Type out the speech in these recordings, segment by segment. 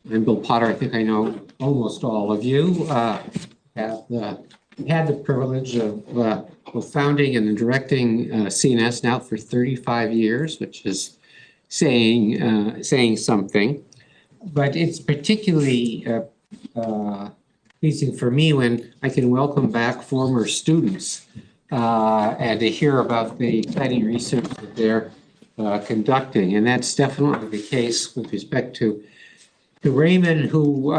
I'm Bill Potter. I think I know almost all of you. Have had the privilege of founding and directing CNS now for 35 years, which is saying something. But it's particularly pleasing for me when I can welcome back former students and to hear about the exciting research that they're conducting. And that's definitely the case with respect to Raymond, who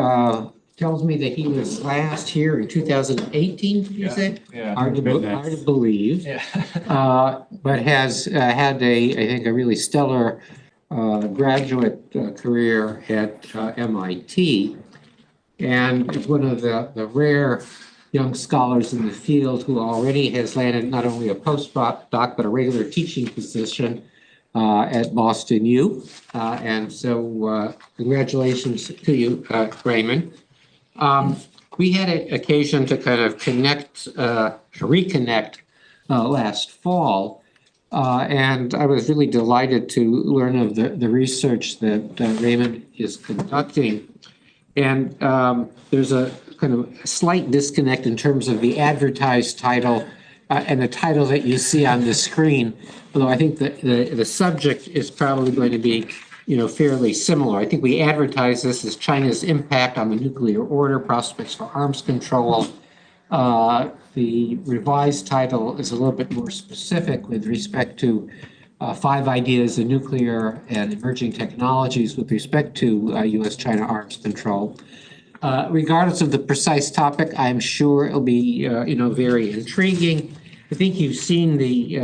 tells me that he was last here in 2018, you said? Yeah. Hard to believe. Yeah. But has had I think, a really stellar graduate career at MIT. And is one of the rare young scholars in the field who already has landed not only a postdoc, but a regular teaching position at Boston U. And so congratulations to you, Raymond. We had an occasion to kind of reconnect last fall. And I was really delighted to learn of the research that Raymond is conducting. And there's a kind of slight disconnect in terms of the advertised title and the title that you see on the screen, although I think the subject is probably going to be, fairly similar. I think we advertise this as China's impact on the nuclear order, prospects for arms control. The revised title is a little bit more specific with respect to 5 ideas in nuclear and emerging technologies with respect to U.S.-China arms control. Regardless of the precise topic, I'm sure it'll be, very intriguing. I think you've seen the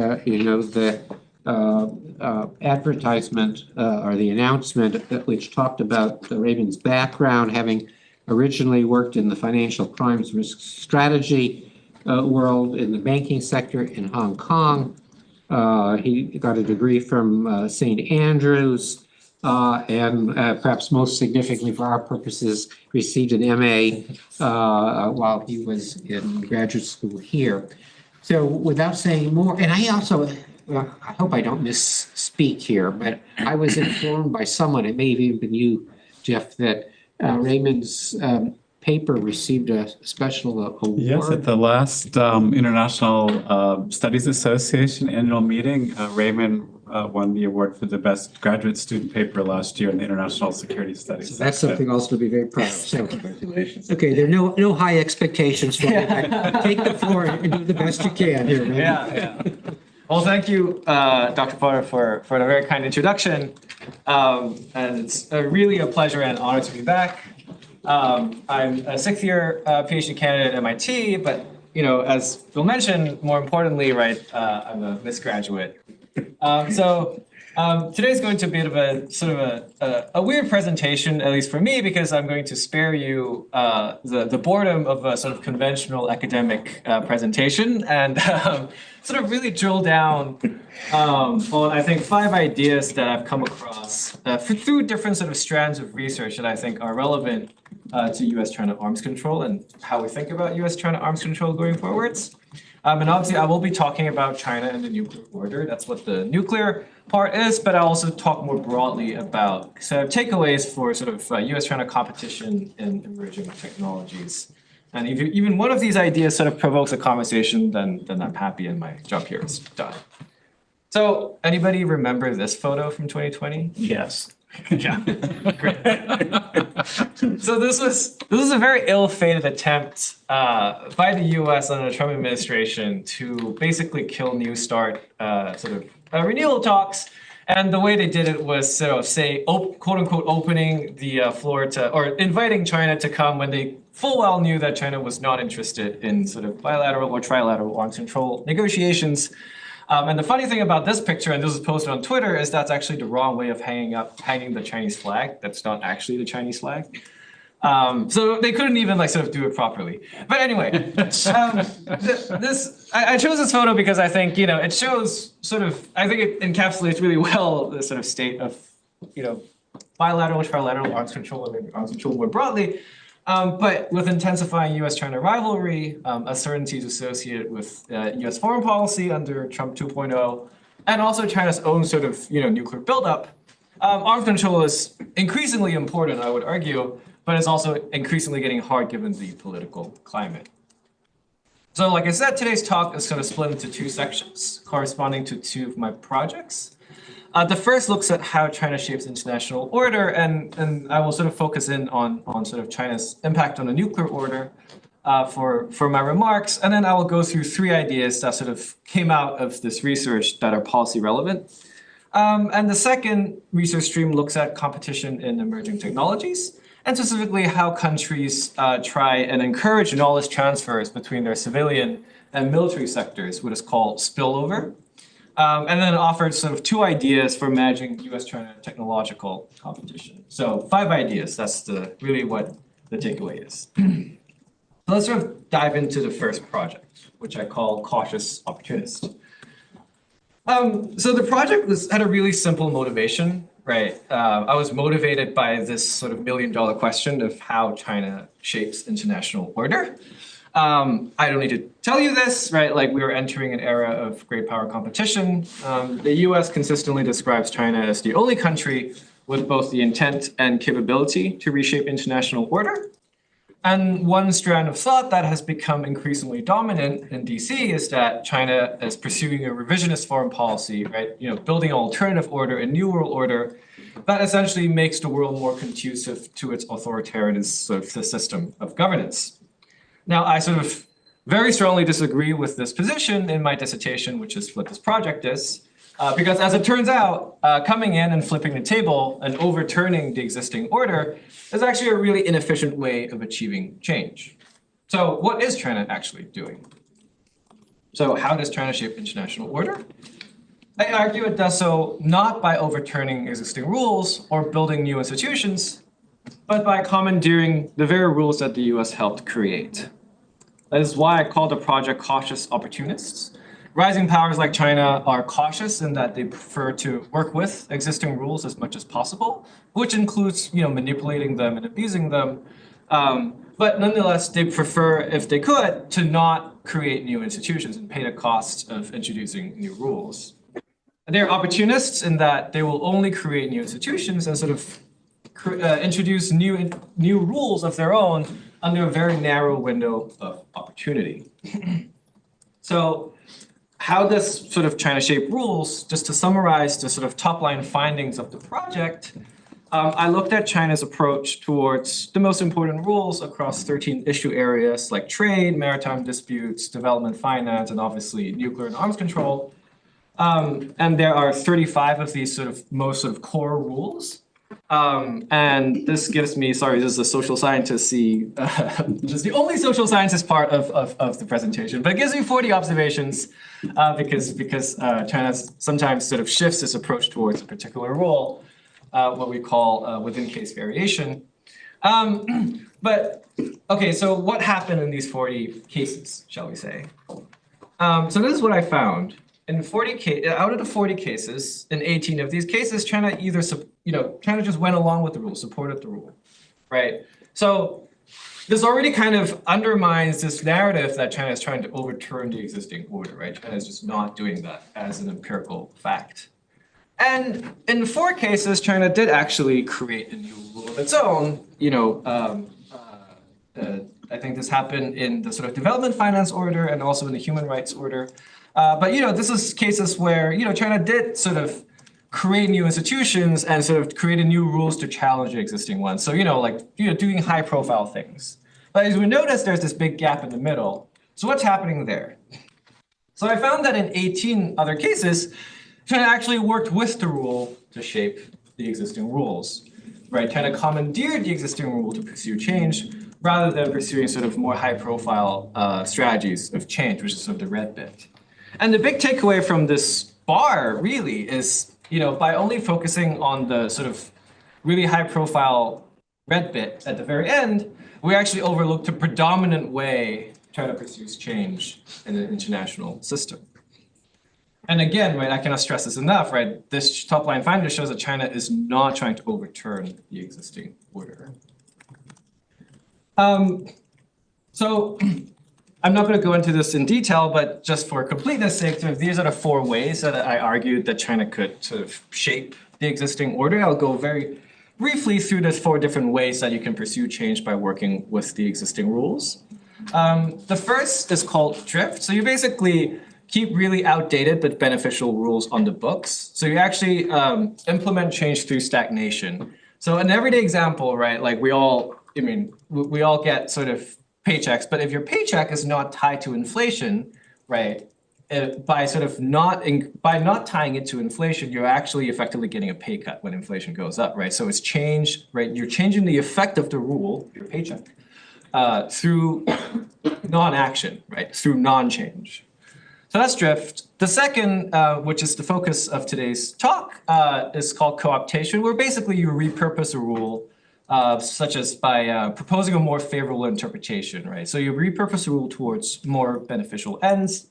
advertisement or the announcement which talked about Raymond's background, having originally worked in the financial crimes risk strategy world in the banking sector in Hong Kong. He got a degree from St. Andrews and perhaps most significantly for our purposes, received an MA while he was in graduate school here. So without saying more, and I also, I hope I don't misspeak here, but I was informed by someone, it may have even been you, Jeff, that Raymond's paper received a special award. Yes, at the last International Studies Association annual meeting, Raymond won the award for the best graduate student paper last year in the International Security Studies. So that's something also to be very proud of. So, congratulations. Okay, there are no high expectations for you. Take the floor and do the best you can here, Raymond. Yeah. Well, thank you, Dr. Potter, for the very kind introduction. And it's really a pleasure and honor to be back. I'm a 6th year PhD candidate at MIT, but as Bill mentioned, more importantly, right, I'm a misgraduate. So today's going to be a bit of a sort of a weird presentation, at least for me, because I'm going to spare you the boredom of a sort of conventional academic presentation and sort of really drill down on, I think, 5 ideas that I've come across through different sort of strands of research that I think are relevant to U.S.-China arms control and how we think about U.S.-China arms control going forwards. And obviously, I will be talking about China and the nuclear order. That's what the nuclear part is, but I'll also talk more broadly about sort of takeaways for sort of U.S.-China competition in emerging technologies. And if even one of these ideas sort of provokes a conversation, then I'm happy and my job here is done. So anybody remember this photo from 2020? Yes. Yeah, great. So this was a very ill-fated attempt by the U.S. under the Trump administration to basically kill New START sort of renewal talks. And the way they did it was sort of say, quote unquote, opening the floor to, or inviting China to come when they full well knew that China was not interested in sort of bilateral or trilateral arms control negotiations. And the funny thing about this picture, and this was posted on Twitter, is that's actually the wrong way of hanging the Chinese flag. That's not actually the Chinese flag. So they couldn't even sort of do it properly. But anyway, I chose this photo because I think, it shows sort of, I think it encapsulates really well the sort of state of, bilateral, trilateral arms control, and maybe arms control more broadly. But with intensifying U.S.-China rivalry, uncertainties associated with U.S. foreign policy under Trump 2.0, and also China's own sort of nuclear buildup, Arms control is increasingly important, I would argue, but it's also increasingly getting hard given the political climate. So like I said, today's talk is sort of split into two sections corresponding to two of my projects. The first looks at how China shapes international order, and I will sort of focus in on sort of China's impact on the nuclear order for my remarks. And then I will go through three ideas that sort of came out of this research that are policy relevant. And the second research stream looks at competition in emerging technologies, and specifically how countries try and encourage knowledge transfers between their civilian and military sectors, what is called spillover. And then offered sort of two ideas for managing US-China technological competition. So 5 ideas, that's really what the takeaway is. So let's sort of dive into the first project, which I call Cautious Opportunist. So the project had a really simple motivation, right? I was motivated by this sort of million-dollar question of how China shapes international order. I don't need to tell you this, right? Like we were entering an era of great power competition. The US consistently describes China as the only country with both the intent and capability to reshape international order. And one strand of thought that has become increasingly dominant in DC is that China is pursuing a revisionist foreign policy, right? You know, building an alternative order, a new world order that essentially makes the world more conducive to its authoritarian sort of system of governance. Now, I sort of very strongly disagree with this position in my dissertation, which is what this project is, because as it turns out, coming in and flipping the table and overturning the existing order is actually a really inefficient way of achieving change. So what is China actually doing? So how does China shape international order? I argue it does so not by overturning existing rules or building new institutions, but by commandeering the very rules that the US helped create. That is why I call the project Cautious Opportunists. Rising powers like China are cautious in that they prefer to work with existing rules as much as possible, which includes, manipulating them and abusing them. But nonetheless, they prefer, if they could, to not create new institutions and pay the cost of introducing new rules. They're opportunists in that they will only create new institutions and sort of introduce new rules of their own under a very narrow window of opportunity. So how does sort of China shape rules? Just to summarize the sort of top line findings of the project, I looked at China's approach towards the most important rules across 13 issue areas like trade, maritime disputes, development finance, and obviously nuclear and arms control. And there are 35 of these most core rules. And this gives me, sorry, this is a social scientist, just the only social scientist part of the presentation, but it gives me 40 observations because China sometimes sort of shifts its approach towards a particular role, what we call within case variation. But okay, so what happened in these 40 cases, shall we say? So this is what I found. In out of the 40 cases, in 18 of these cases, China China just went along with the rule, supported the rule, right? So this already kind of undermines this narrative that China is trying to overturn the existing order, right? China is just not doing that as an empirical fact. And in 4 cases, China did actually create a new rule of its own. I think this happened in the sort of development finance order and also in the human rights order. But this is cases where China did sort of create new institutions and sort of created new rules to challenge the existing ones. So doing high profile things. But as we notice, there's this big gap in the middle. So what's happening there? So I found that in 18 other cases, China actually worked with the rule to shape the existing rules. Right? China commandeered the existing rule to pursue change rather than pursuing sort of more high profile strategies of change, which is sort of the red bit. And the big takeaway from this bar really is, by only focusing on the sort of really high profile red bit at the very end, we actually overlooked the predominant way China pursues change in the international system. And again, right, I cannot stress this enough, right? This top line finding shows that China is not trying to overturn the existing order. So I'm not going to go into this in detail, but just for completeness sake, these are the 4 ways that I argued that China could sort of shape the existing order. I'll go very briefly through the 4 different ways that you can pursue change by working with the existing rules. The first is called drift. So you basically keep really outdated but beneficial rules on the books. So you actually implement change through stagnation. So an everyday example, right? Like we all get sort of paychecks, but if your paycheck is not tied to inflation, right? By not tying it to inflation, you're actually effectively getting a pay cut when inflation goes up, right? So it's change, right? You're changing the effect of the rule, your paycheck, through non-action, right? Through non-change. So that's drift. The second, which is the focus of today's talk, is called co-optation, where basically you repurpose a rule, such as by proposing a more favorable interpretation, right? So you repurpose a rule towards more beneficial ends.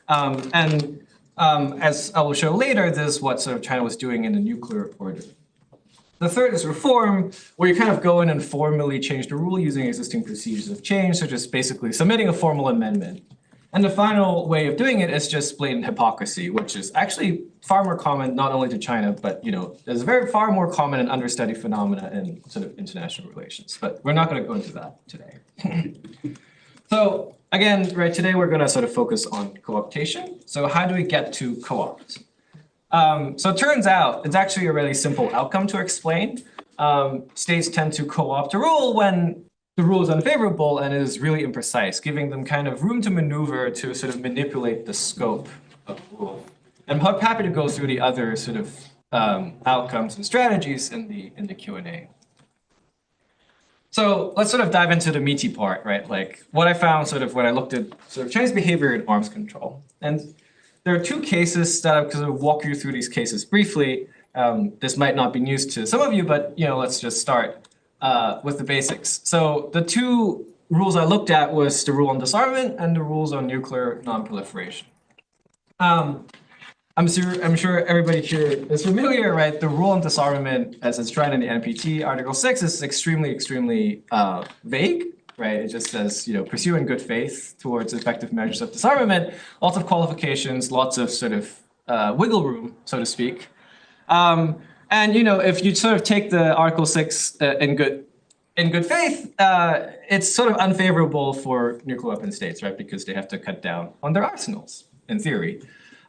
As I will show later, this is what sort of China was doing in the nuclear order. The third is reform, where you kind of go in and formally change the rule using existing procedures of change, such as basically submitting a formal amendment. And the final way of doing it is just blatant hypocrisy, which is actually far more common, not only to China, but is far more common and understudied phenomena in sort of international relations. But we're not going to go into that today. So again, right, today we're going to sort of focus on co-optation. So how do we get to co-opt? So it turns out it's actually a really simple outcome to explain. States tend to co-opt a rule when the rule is unfavorable and is really imprecise, giving them kind of room to maneuver to sort of manipulate the scope of the rule. And I'm happy to go through the other sort of outcomes and strategies in the Q&A. So let's sort of dive into the meaty part, right? Like what I found sort of when I looked at sort of Chinese behavior in arms control. And there are 2 cases that I'm going to walk you through these cases briefly. This might not be news to some of you, but let's just start with the basics. So the 2 rules I looked at was the rule on disarmament and the rules on nuclear non-proliferation. I'm sure everybody here is familiar, right? The rule on disarmament, as enshrined in the NPT, Article 6, is extremely vague, right? It just says, pursue in good faith towards effective measures of disarmament, lots of qualifications, lots of sort of wiggle room, so to speak. And if you sort of take the Article 6 in good faith, it's sort of unfavorable for nuclear weapon states, right? Because they have to cut down on their arsenals, in theory.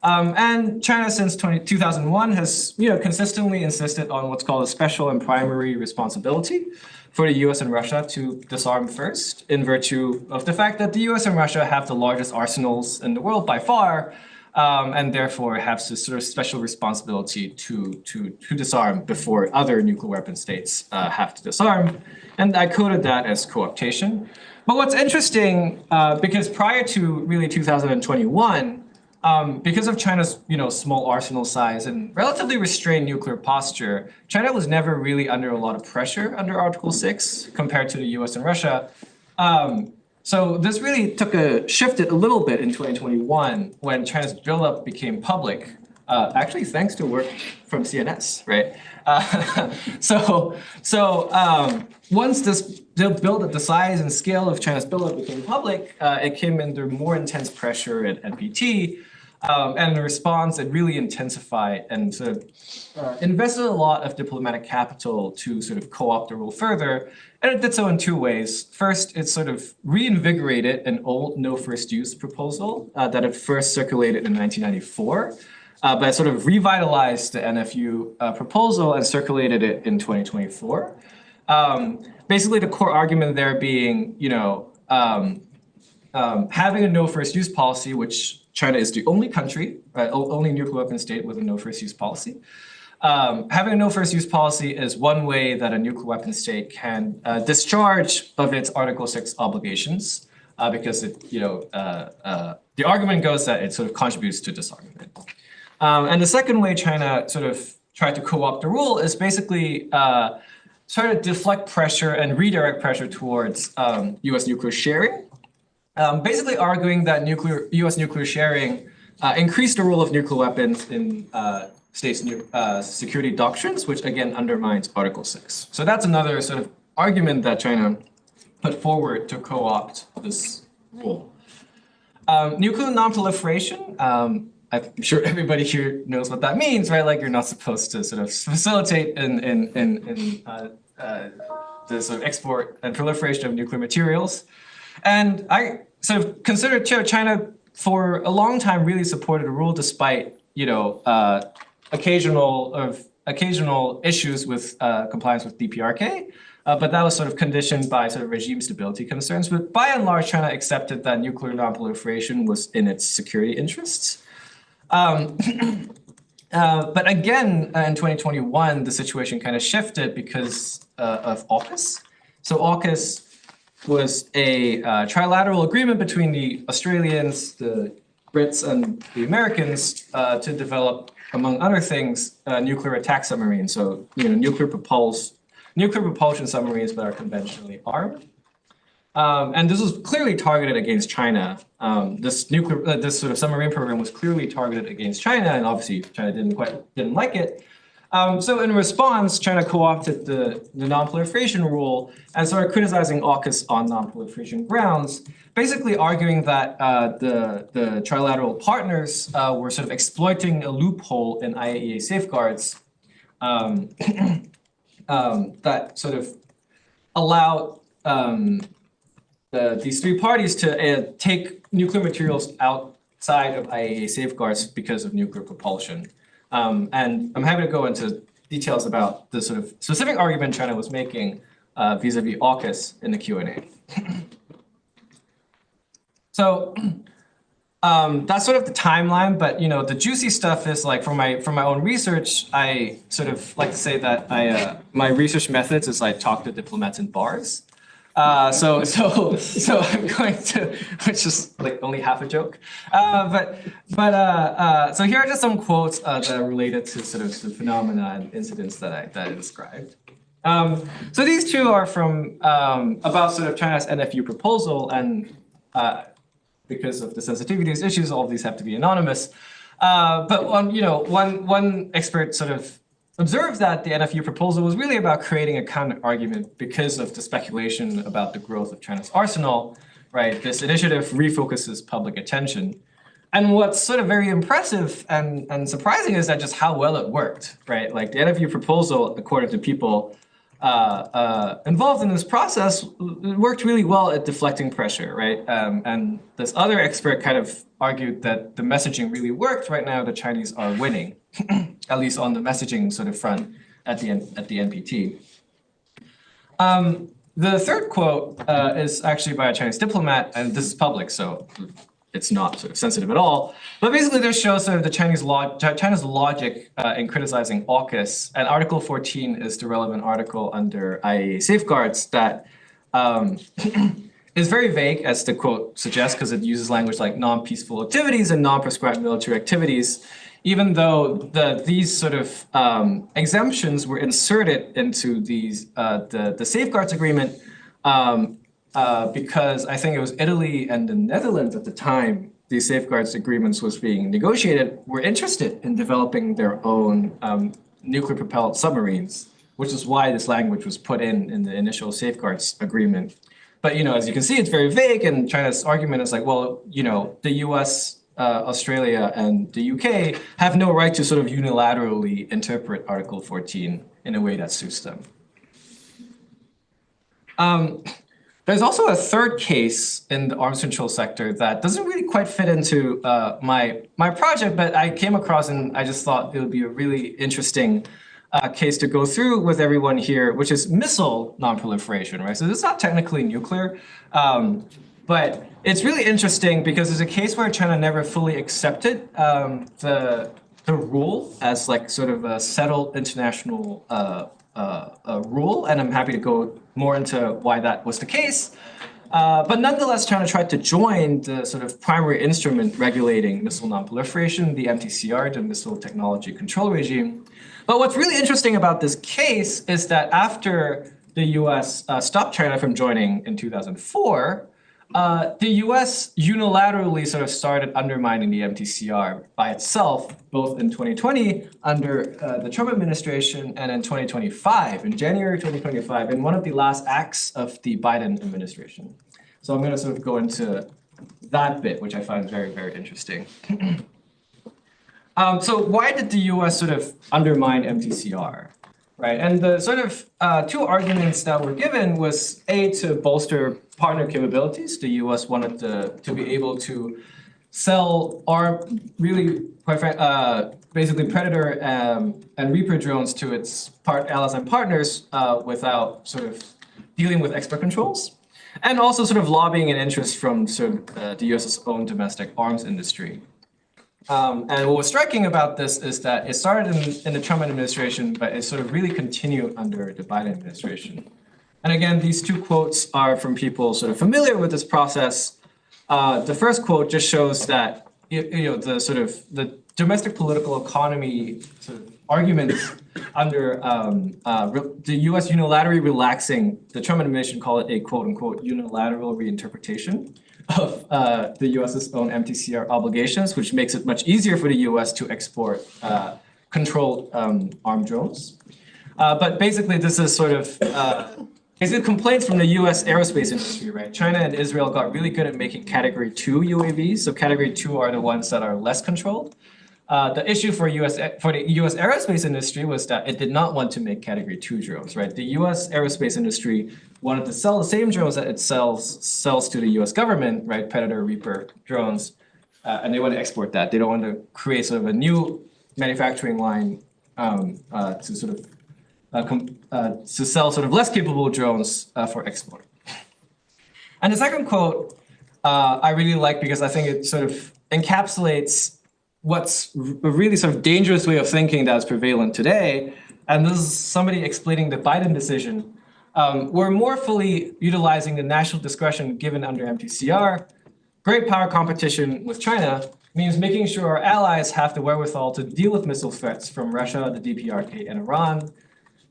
And China, since 2001, has consistently insisted on what's called a special and primary responsibility for the US and Russia to disarm first, in virtue of the fact that the US and Russia have the largest arsenals in the world by far, and therefore have this sort of special responsibility to disarm before other nuclear weapon states have to disarm. And I coded that as co-optation. But what's interesting, because prior to really 2021, because of China's small arsenal size and relatively restrained nuclear posture, China was never really under a lot of pressure under Article 6 compared to the US and Russia. So this really shifted a little bit in 2021 when China's buildup became public, actually thanks to work from CNS, right? Once this the size and scale of China's buildup became public, it came under more intense pressure at NPT. And in response, it really intensified and sort of invested a lot of diplomatic capital to sort of co-opt the rule further. And it did so in 2 ways. First, it sort of reinvigorated an old no first use proposal that had first circulated in 1994, but it sort of revitalized the NFU proposal and circulated it in 2024. Basically, the core argument there being, having a no first use policy, which China is the only country, only nuclear weapon state with a no first use policy. Having a no first use policy is one way that a nuclear weapon state can discharge of its Article 6 obligations, because it, the argument goes that it sort of contributes to disarmament. And the second way China sort of tried to co-opt the rule is basically sort of deflect pressure and redirect pressure towards US nuclear sharing. Basically arguing that US nuclear sharing increased the role of nuclear weapons in states' security doctrines, which again undermines Article 6. So that's another sort of argument that China put forward to co-opt this rule. Nuclear non-proliferation, I'm sure everybody here knows what that means, right? Like you're not supposed to sort of facilitate the sort of export and proliferation of nuclear materials. And I sort of consider China for a long time really supported a rule despite, occasional issues with compliance with DPRK. But that was sort of conditioned by sort of regime stability concerns. But by and large, China accepted that nuclear non-proliferation was in its security interests. But again, in 2021, the situation kind of shifted because of AUKUS. So AUKUS was a trilateral agreement between the Australians, the Brits, and the Americans to develop, among other things, nuclear attack submarines. So, nuclear propulsion submarines that are conventionally armed. And this was clearly targeted against China. This sort of submarine program was clearly targeted against China, and obviously China didn't like it. So in response, China co-opted the non-proliferation rule and started criticizing AUKUS on non-proliferation grounds, basically arguing that the trilateral partners were sort of exploiting a loophole in IAEA safeguards that sort of allowed these three parties to take nuclear materials outside of IAEA safeguards because of nuclear propulsion. And I'm happy to go into details about the sort of specific argument China was making vis-a-vis AUKUS in the Q&A. So that's sort of the timeline, but the juicy stuff is like from my own research, I sort of like to say that my research methods is I talk to diplomats in bars. So I'm going to, which is like only half a joke, but so here are just some quotes that are related to sort of the phenomena and incidents that I described. So these two are from about sort of China's NFU proposal, and because of the sensitivity of these issues, all of these have to be anonymous. But one expert sort of observed that the NFU proposal was really about creating a counter-argument because of the speculation about the growth of China's arsenal, right? This initiative refocuses public attention. And what's sort of very impressive and surprising is that just how well it worked, right? Like the NFU proposal, according to people involved in this process, worked really well at deflecting pressure, right? And this other expert kind of argued that the messaging really worked. Right now, the Chinese are winning, at least on the messaging sort of front at the NPT. The third quote is actually by a Chinese diplomat, and this is public, so it's not sort of sensitive at all. But basically, this shows sort of the China's logic in criticizing AUKUS. And Article 14 is the relevant article under IAEA safeguards that is very vague, as the quote suggests, because it uses language like non-peaceful activities and non-prescribed military activities, even though these sort of exemptions were inserted into the safeguards agreement because I think it was Italy and the Netherlands at the time these safeguards agreements was being negotiated, were interested in developing their own nuclear propelled submarines, which is why this language was put in the initial safeguards agreement. But as you can see, it's very vague, and China's argument is like, well, the US, Australia, and the UK have no right to sort of unilaterally interpret Article 14 in a way that suits them. There's also a third case in the arms control sector that doesn't really quite fit into my project, but I came across and I just thought it would be a really interesting case to go through with everyone here, which is missile non-proliferation, right? So this is not technically nuclear, but it's really interesting because it's a case where China never fully accepted the rule as like sort of a settled international rule, and I'm happy to go more into why that was the case. But nonetheless, China tried to join the sort of primary instrument regulating missile non-proliferation, the MTCR, the Missile Technology Control Regime. But what's really interesting about this case is that after the US stopped China from joining in 2004, the US unilaterally sort of started undermining the MTCR by itself, both in 2020 under the Trump administration and in 2025, in January 2025, in one of the last acts of the Biden administration. So I'm going to sort of go into that bit, which I find very, very interesting. So why did the US sort of undermine MTCR, right? And the sort of two arguments that were given was A, to bolster partner capabilities. The US wanted to be able to sell basically predator and reaper drones to its allies and partners without sort of dealing with export controls. And also sort of lobbying an interest from sort of the US's own domestic arms industry. And what was striking about this is that it started in the Trump administration, but it sort of really continued under the Biden administration. And again, these two quotes are from people sort of familiar with this process. The first quote just shows that the domestic political economy sort of arguments under the U.S. unilaterally relaxing, the Trump administration called it a quote unquote unilateral reinterpretation of the U.S.'s own MTCR obligations, which makes it much easier for the U.S. to export controlled armed drones. But basically, this is sort of basically complaints from the U.S. aerospace industry, right? China and Israel got really good at making Category 2 UAVs. So Category 2 are the ones that are less controlled. The issue for the U.S. aerospace industry was that it did not want to make Category 2 drones, right? The U.S. aerospace industry wanted to sell the same drones that it sells to the U.S. government, right? Predator, Reaper drones, and they want to export that. They don't want to create sort of a new manufacturing line to sort of to sell sort of less capable drones for export. And the second quote I really like because I think it sort of encapsulates what's a really sort of dangerous way of thinking that's prevalent today. And this is somebody explaining the Biden decision. We're more fully utilizing the national discretion given under MTCR. Great power competition with China means making sure our allies have the wherewithal to deal with missile threats from Russia, the DPRK, and Iran.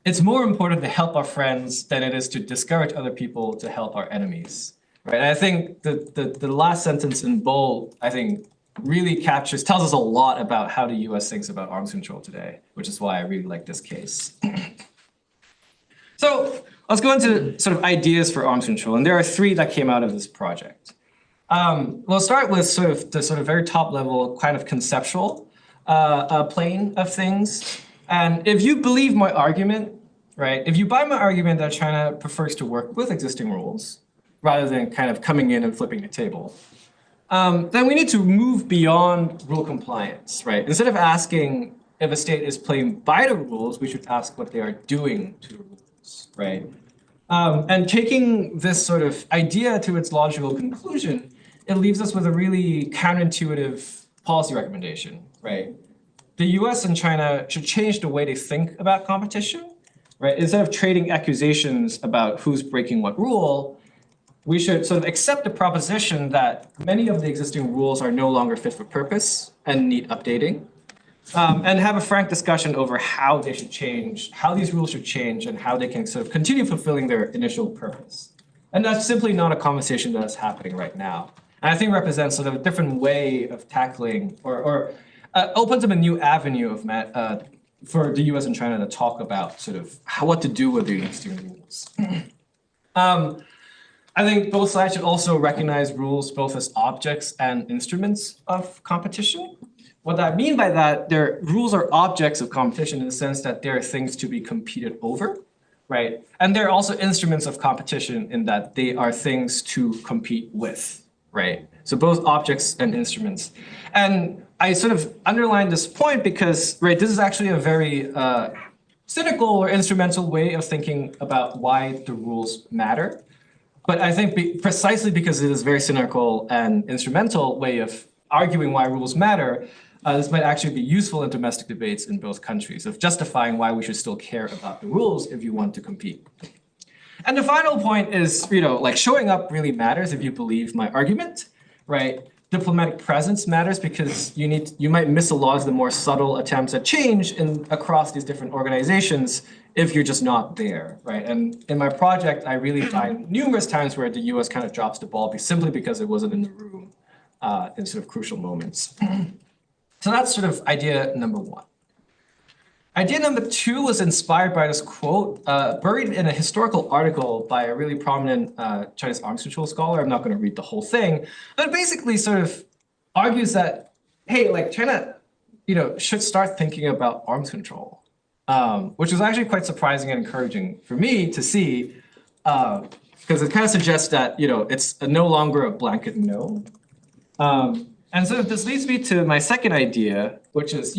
It's more important to help our friends than it is to discourage other people to help our enemies. Right? And I think the last sentence in bold, I think, really tells us a lot about how the US thinks about arms control today, which is why I really like this case. So let's go into sort of ideas for arms control. And there are three that came out of this project. We'll start with sort of the very top level kind of conceptual plane of things. And if you believe my argument, right, if you buy my argument that China prefers to work with existing rules rather than kind of coming in and flipping the table, then we need to move beyond rule compliance, right? Instead of asking if a state is playing by the rules, we should ask what they are doing to the rules, right? And taking this sort of idea to its logical conclusion, it leaves us with a really counterintuitive policy recommendation, right? The US and China should change the way they think about competition, right? Instead of trading accusations about who's breaking what rule, we should sort of accept the proposition that many of the existing rules are no longer fit for purpose and need updating, and have a frank discussion over how they should change, how these rules should change, and how they can sort of continue fulfilling their initial purpose. And that's simply not a conversation that is happening right now. And I think represents sort of a different way of tackling or opens up a new avenue of for the US and China to talk about sort of what to do with the existing rules. I think both sides should also recognize rules both as objects and instruments of competition. What I mean by that, rules are objects of competition in the sense that they're things to be competed over, right? And they're also instruments of competition in that they are things to compete with, right? So both objects and instruments. And I sort of underline this point because, right, this is actually a very cynical or instrumental way of thinking about why the rules matter. But I think precisely because it is a very cynical and instrumental way of arguing why rules matter, this might actually be useful in domestic debates in both countries of justifying why we should still care about the rules if you want to compete. And the final point is, like showing up really matters if you believe my argument, right? Diplomatic presence matters because you might miss a lot of the more subtle attempts at change across these different organizations if you're just not there, right? And in my project, I really find numerous times where the US kind of drops the ball simply because it wasn't in the room in sort of crucial moments. So that's sort of idea number one. Idea number two was inspired by this quote buried in a historical article by a really prominent Chinese arms control scholar. I'm not going to read the whole thing, but basically sort of argues that, hey, like China should start thinking about arms control, which was actually quite surprising and encouraging for me to see, because it kind of suggests that, it's no longer a blanket no. And so this leads me to my second idea, which is,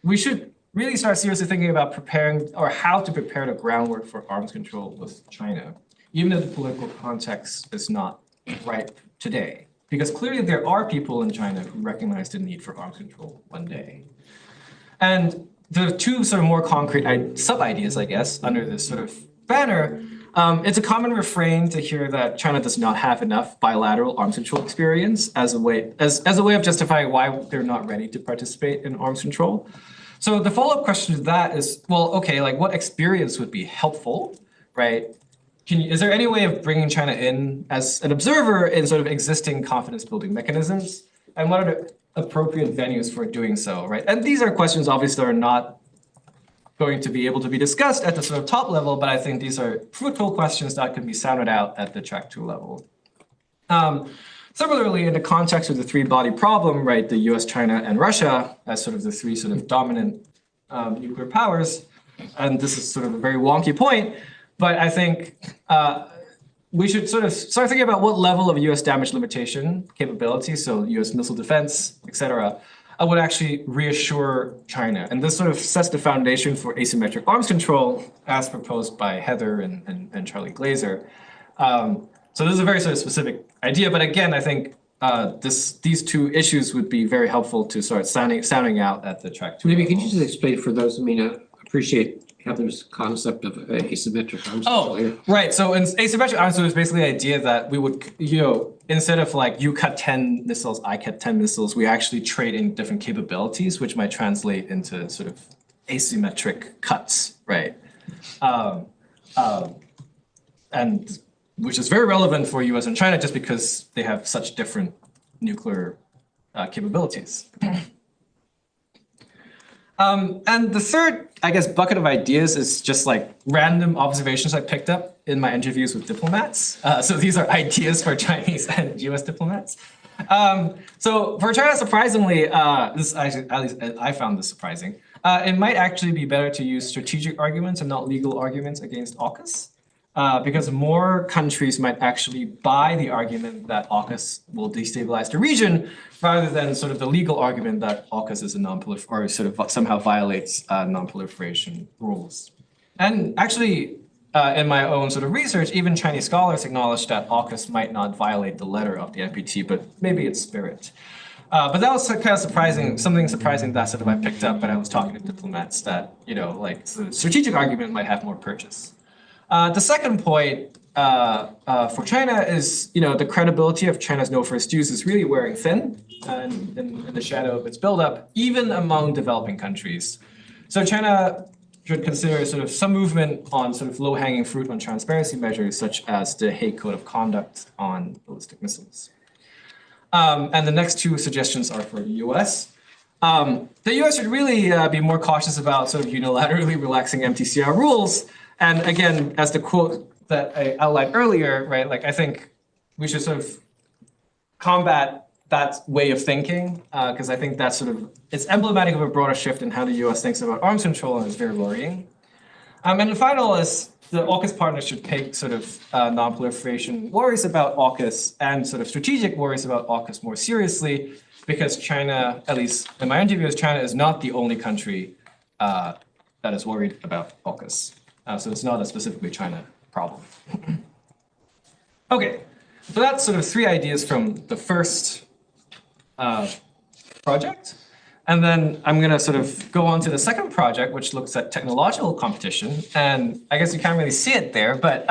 we should really start seriously thinking about preparing or how to prepare the groundwork for arms control with China, even though the political context is not right today. Because clearly there are people in China who recognize the need for arms control one day. And the two sort of more concrete sub-ideas, I guess, under this sort of banner, it's a common refrain to hear that China does not have enough bilateral arms control experience as a way of justifying why they're not ready to participate in arms control. So the follow-up question to that is, well, okay, like what experience would be helpful, right? Is there any way of bringing China in as an observer in sort of existing confidence-building mechanisms? And what are the appropriate venues for doing so, right? And these are questions, obviously, that are not going to be able to be discussed at the sort of top level, but I think these are fruitful questions that can be sounded out at the track 2 level. Similarly, in the context of the three-body problem, right, the US, China, and Russia as sort of the three sort of dominant nuclear powers, and this is sort of a very wonky point, but I think we should sort of start thinking about what level of US damage limitation capability, so US missile defense, et cetera, would actually reassure China. And this sort of sets the foundation for asymmetric arms control as proposed by Heather and Charlie Glazer. So this is a very sort of specific idea, but again, I think these two issues would be very helpful to start sounding out at the track 2 Maybe level. could you just explain for those, appreciate Heather's concept of asymmetric arms control here. Right. So in asymmetric arms control is basically the idea that we would, instead of like you cut 10 missiles, I cut 10 missiles, we actually trade in different capabilities, which might translate into sort of asymmetric cuts, right? And which is very relevant for US and China just because they have such different nuclear capabilities. And the third, I guess, bucket of ideas is just like random observations I picked up in my interviews with diplomats. So these are ideas for Chinese and US diplomats. So for China, surprisingly, this actually, at least I found this surprising. It might actually be better to use strategic arguments and not legal arguments against AUKUS. Because more countries might actually buy the argument that AUKUS will destabilize the region rather than sort of the legal argument that AUKUS is a non-proliferation or sort of somehow violates non-proliferation rules. And actually, in my own sort of research, even Chinese scholars acknowledge that AUKUS might not violate the letter of the NPT, but maybe its spirit. But that was kind of surprising, something surprising that sort of I picked up when I was talking to diplomats that, like the strategic argument might have more purchase. The second point for China is, the credibility of China's no first use is really wearing thin in the shadow of its buildup, even among developing countries. So China should consider sort of some movement on sort of low-hanging fruit on transparency measures, such as the Hague Code of Conduct on ballistic missiles. And the next two suggestions are for the US. The US should really be more cautious about sort of unilaterally relaxing MTCR rules. And again, as the quote that I outlined earlier, right, like I think we should sort of combat that way of thinking, because I think that's sort of, it's emblematic of a broader shift in how the US thinks about arms control, and it's very worrying. And the final is the AUKUS partners should take sort of non-proliferation worries about AUKUS and sort of strategic worries about AUKUS more seriously, because China, at least in my interviews, China is not the only country that is worried about AUKUS. So it's not a specifically China problem. Okay, so that's sort of three ideas from the first project. And then I'm going to sort of go on to the second project, which looks at technological competition. And I guess you can't really see it there, but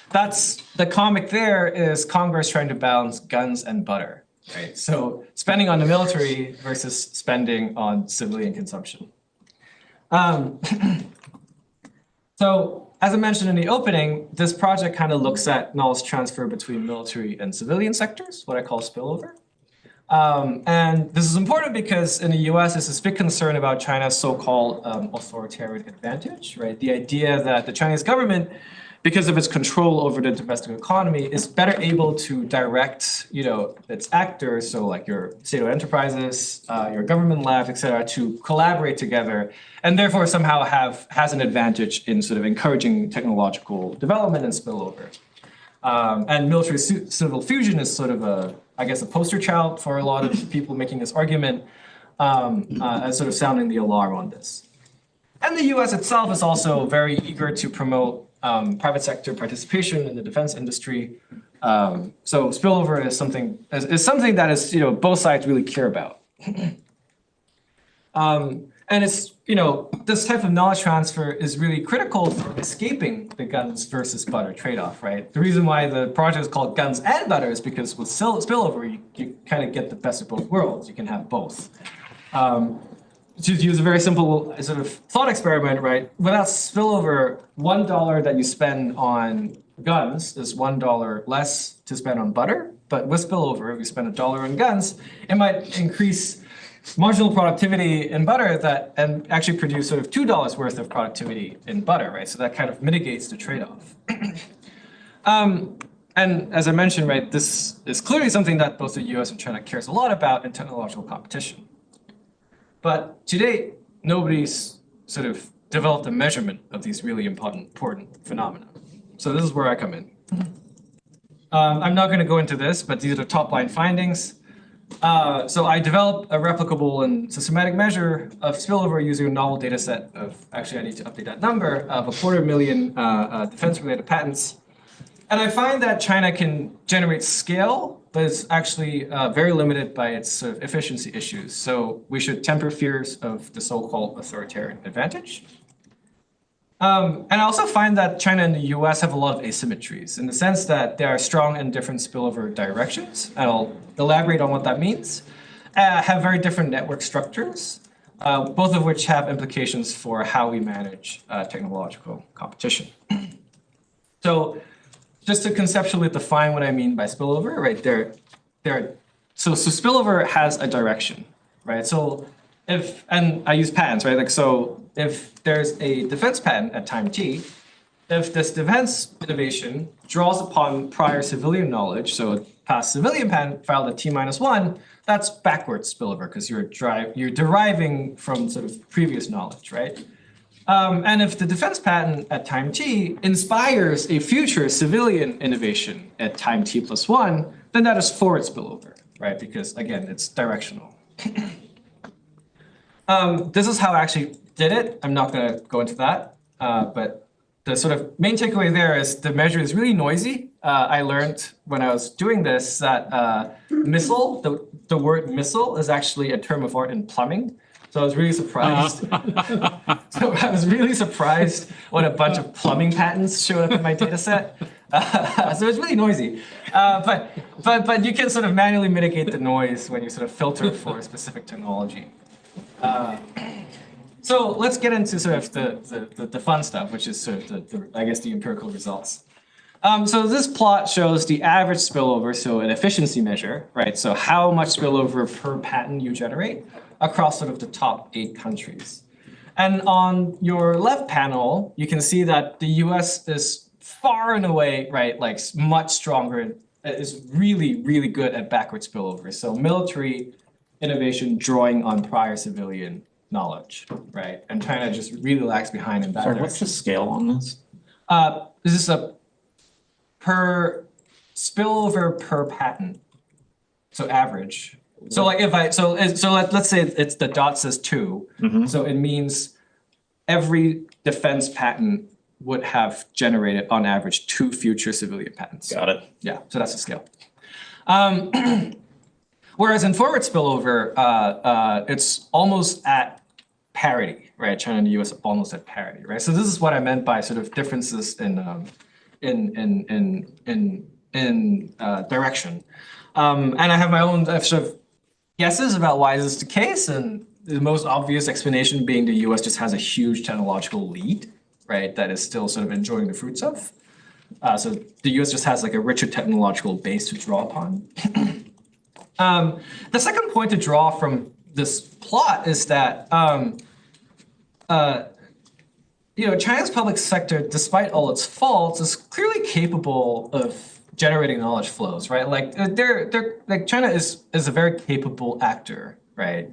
that's the comic there is Congress trying to balance guns and butter, right? So spending on the military versus spending on civilian consumption. So as I mentioned in the opening, this project kind of looks at knowledge transfer between military and civilian sectors, what I call spillover. And this is important because in the US, there's this big concern about China's so-called authoritarian advantage, right? The idea that the Chinese government because of its control over the domestic economy, is better able to direct, its actors, so like your state-owned enterprises, your government labs, et cetera, to collaborate together, and therefore somehow has an advantage in sort of encouraging technological development and spillover. And military civil fusion is sort of a poster child for a lot of people making this argument, as sort of sounding the alarm on this. And the US itself is also very eager to promote private sector participation in the defense industry. So spillover is something that is, both sides really care about. And it's, this type of knowledge transfer is really critical for escaping the guns versus butter trade-off, right? The reason why the project is called Guns and Butter is because with spillover, you kind of get the best of both worlds. You can have both. To use a very simple sort of thought experiment, right? Without spillover, $1 that you spend on guns is $1 less to spend on butter. But with spillover, if you spend $1 on guns, it might increase marginal productivity in butter and actually produce sort of $2 worth of productivity in butter, right? So that kind of mitigates the trade-off. And as I mentioned, right, this is clearly something that both the US and China cares a lot about in technological competition. But to date, nobody's sort of developed a measurement of these really important phenomena. So this is where I come in. I'm not going to go into this, but these are the top line findings. So I developed a replicable and systematic measure of spillover using a novel data set of, actually I need to update that number, of 250,000 defense-related patents. And I find that China can generate scale, but it's actually very limited by its sort of efficiency issues. So we should temper fears of the so-called authoritarian advantage. And I also find that China and the US have a lot of asymmetries in the sense that they are strong in different spillover directions. And I'll elaborate on what that means. Have very different network structures, both of which have implications for how we manage technological competition. So just to conceptually define what I mean by spillover, right? So spillover has a direction, right? So and I use patents, right? Like, so if there's a defense patent at time t, if this defense innovation draws upon prior civilian knowledge, so a past civilian patent filed at t-1, that's backwards spillover because you're deriving from sort of previous knowledge, right? And if the defense patent at time t inspires a future civilian innovation at time t+1, then that is forward spillover, right? Because again, it's directional. This is how I actually did it. I'm not going to go into that, but the sort of main takeaway there is the measure is really noisy. I learned when I was doing this that missile, the word missile is actually a term of art in plumbing. So I was really surprised. So I was really surprised when a bunch of plumbing patents showed up in my data set. So it's really noisy. But you can sort of manually mitigate the noise when you sort of filter for a specific technology. So let's get into sort of the fun stuff, which is sort of the empirical results. So this plot shows the average spillover, so an efficiency measure, right? So how much spillover per patent you generate across sort of the top 8 countries. And on your left panel, you can see that the US is far and away, right, like much stronger, is really, really good at backward spillover. So military innovation drawing on prior civilian knowledge, right? And China just really lags behind in that direction. What's the scale on this? This is a per spillover per patent, so average. So like let's say it's the dot says 2, so it means every defense patent would have generated on average 2 future civilian patents. Got it. Yeah, so that's the scale. Whereas in forward spillover, it's almost at parity, right? China and the US are almost at parity, right? So this is what I meant by sort of differences in direction. And I have my own sort of guesses about why this is the case, and the most obvious explanation being the US just has a huge technological lead, right? That is still sort of enjoying the fruits of. So the US just has like a richer technological base to draw upon. The second point to draw from this plot is that China's public sector, despite all its faults, is clearly capable of generating knowledge flows, right? Like they're like China is a very capable actor, right?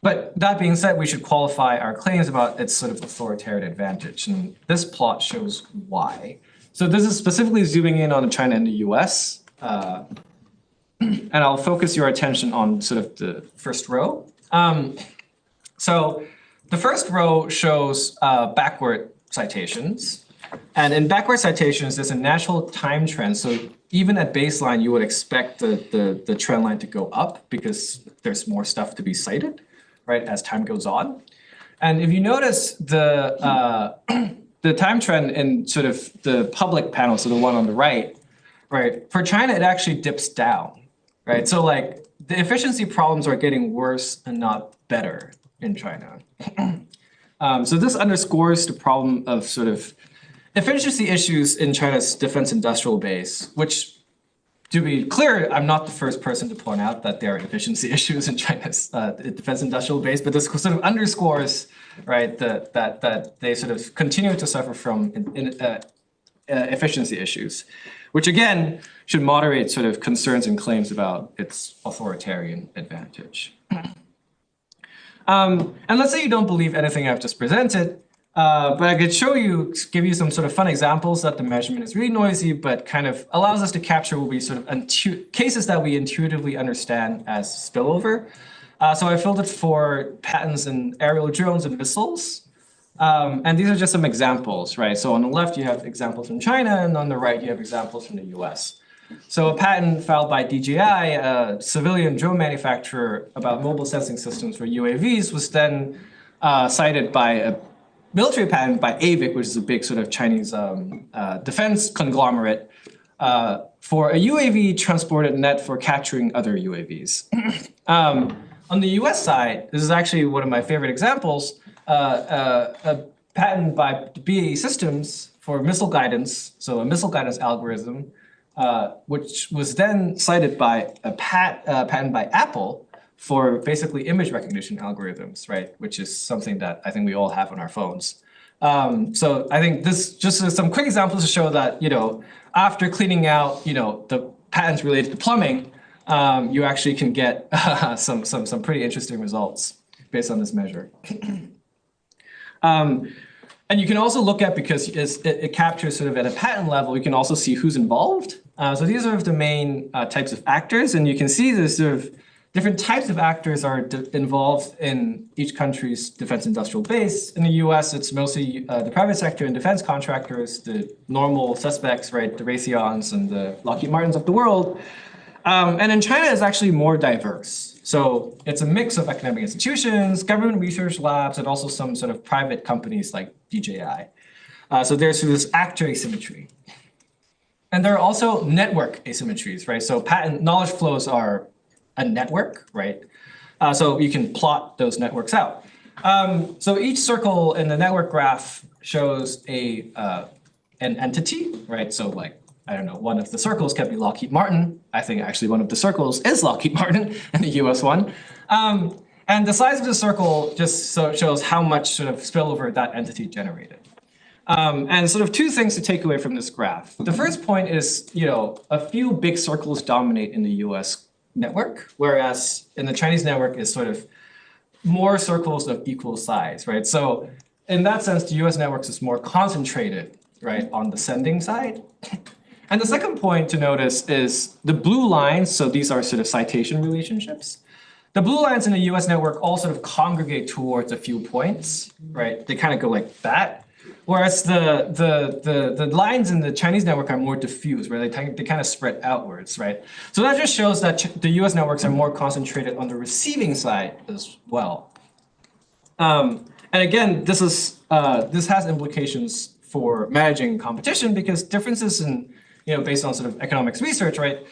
But that being said, we should qualify our claims about its sort of authoritarian advantage, and this plot shows why. So this is specifically zooming in on China and the US, and I'll focus your attention on sort of the first row. So the first row shows backward citations. And in backward citations, there's a natural time trend. So even at baseline, you would expect the trend line to go up because there's more stuff to be cited, right, as time goes on. And if you notice the time trend in sort of the public panel, so the one on the right, for China, it actually dips down, right? So like the efficiency problems are getting worse and not better in China. So this underscores the problem of sort of efficiency issues in China's defense industrial base, which, to be clear, I'm not the first person to point out that there are efficiency issues in China's defense industrial base, but this sort of underscores, right, that they sort of continue to suffer from efficiency issues, which again should moderate sort of concerns and claims about its authoritarian advantage. And let's say you don't believe anything I've just presented, but I could give you some sort of fun examples that the measurement is really noisy, but kind of allows us to capture what we sort of cases that we intuitively understand as spillover. So I filtered for patterns in aerial drones and missiles. And these are just some examples, right? So on the left, you have examples from China, and on the right, you have examples from the US. So a patent filed by DJI, a civilian drone manufacturer, about mobile sensing systems for UAVs was then cited by a military patent by AVIC, which is a big sort of Chinese defense conglomerate, for a UAV transported net for capturing other UAVs. On the US side, this is actually one of my favorite examples, a patent by BAE Systems for missile guidance, so a missile guidance algorithm, which was then cited by a patent by Apple for basically image recognition algorithms, right? Which is something that I think we all have on our phones. So I think this just is some quick examples to show that, after cleaning out, the patents related to plumbing, you actually can get some pretty interesting results based on this measure. And you can also look at, because it captures sort of at a patent level, you can also see who's involved. So these are the main types of actors, and you can see the sort of different types of actors are involved in each country's defense industrial base. In the US, it's mostly the private sector and defense contractors, the normal suspects, right? The Raytheons and the Lockheed Martins of the world. And in China, it's actually more diverse. So it's a mix of academic institutions, government research labs, and also some sort of private companies like DJI. So there's this actor asymmetry. And there are also network asymmetries, right? So patent knowledge flows are a network, right? So you can plot those networks out. So each circle in the network graph shows an entity, right? So like, I don't know, one of the circles can be Lockheed Martin. I think actually one of the circles is Lockheed Martin and the US one. And the size of the circle just shows how much sort of spillover that entity generated. And sort of two things to take away from this graph. The first point is, a few big circles dominate in the US network, whereas in the Chinese network is sort of more circles of equal size, right? So in that sense, the US networks is more concentrated, right, on the sending side. And the second point to notice is the blue lines, so these are sort of citation relationships. The blue lines in the US network all sort of congregate towards a few points, right? They kind of go like that. Whereas the lines in the Chinese network are more diffuse, right? They kind of spread outwards, right? So that just shows that the US networks are more concentrated on the receiving side as well. And again, this has implications for managing competition, because differences in, based on sort of economics research, right?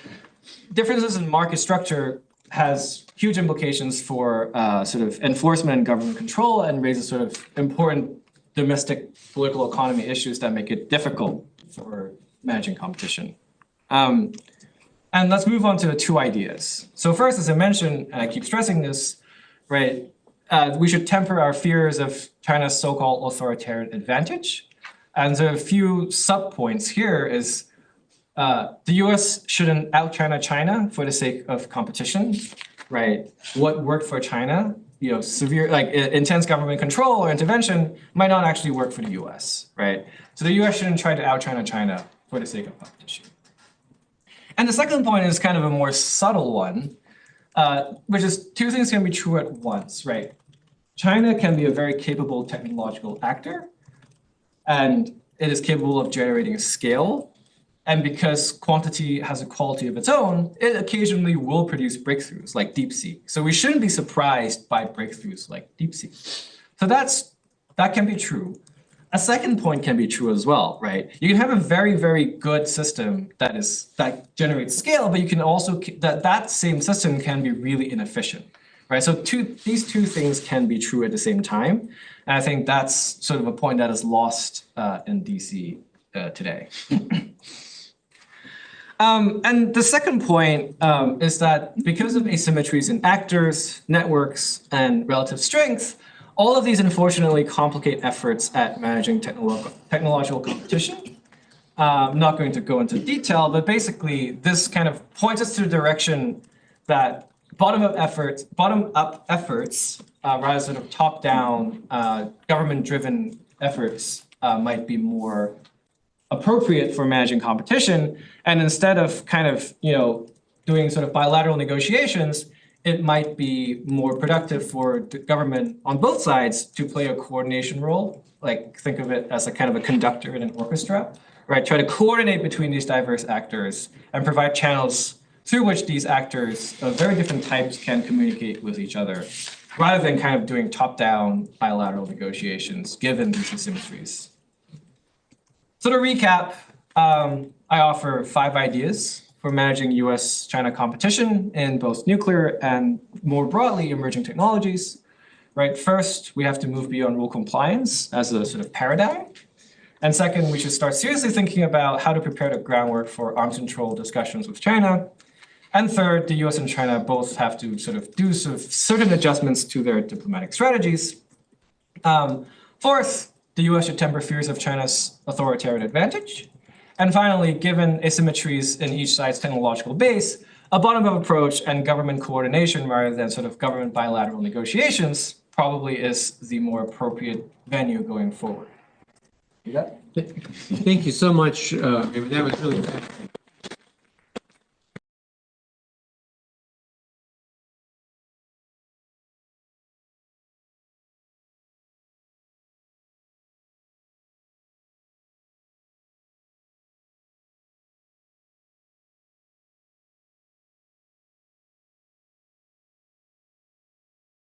Differences in market structure has huge implications for sort of enforcement and government control, and raises sort of important domestic political economy issues that make it difficult for managing competition. And let's move on to the two ideas. So first, as I mentioned, and I keep stressing this, right? we should temper our fears of China's so-called authoritarian advantage. And so a few sub-points here is the US shouldn't out-China China for the sake of competition, right? What worked for China, severe, like intense government control or intervention might not actually work for the US, right? So the US shouldn't try to out-China China for the sake of competition. And the second point is kind of a more subtle one, which is two things can be true at once, right? China can be a very capable technological actor, and it is capable of generating scale. And because quantity has a quality of its own, it occasionally will produce breakthroughs like DeepSeek. So we shouldn't be surprised by breakthroughs like DeepSeek. So that can be true. A second point can be true as well, right? You can have a very, very good system that generates scale, but you can also that same system can be really inefficient, right? So these two things can be true at the same time, and I think that's sort of a point that is lost in DC today. And the second point is that because of asymmetries in actors, networks, and relative strength, all of these unfortunately complicate efforts at managing technological competition. I'm not going to go into detail, but basically this kind of points us to the direction that bottom-up efforts, rather sort of top-down, government-driven efforts might be more appropriate for managing competition. And instead of kind of, doing sort of bilateral negotiations, it might be more productive for the government on both sides to play a coordination role. Like think of it as a kind of a conductor in an orchestra, right? Try to coordinate between these diverse actors and provide channels through which these actors of very different types can communicate with each other, rather than kind of doing top-down bilateral negotiations, given these asymmetries. So to recap, I offer 5 ideas for managing US-China competition in both nuclear and more broadly emerging technologies. Right? First, we have to move beyond rule compliance as a sort of paradigm. And second, we should start seriously thinking about how to prepare the groundwork for arms control discussions with China. And third, the US and China both have to sort of do certain adjustments to their diplomatic strategies. Fourth, the US should temper fears of China's authoritarian advantage. And finally, given asymmetries in each side's technological base, a bottom-up approach and government coordination rather than sort of government bilateral negotiations probably is the more appropriate venue going forward. Thank you so much, Raymond. That was really fascinating.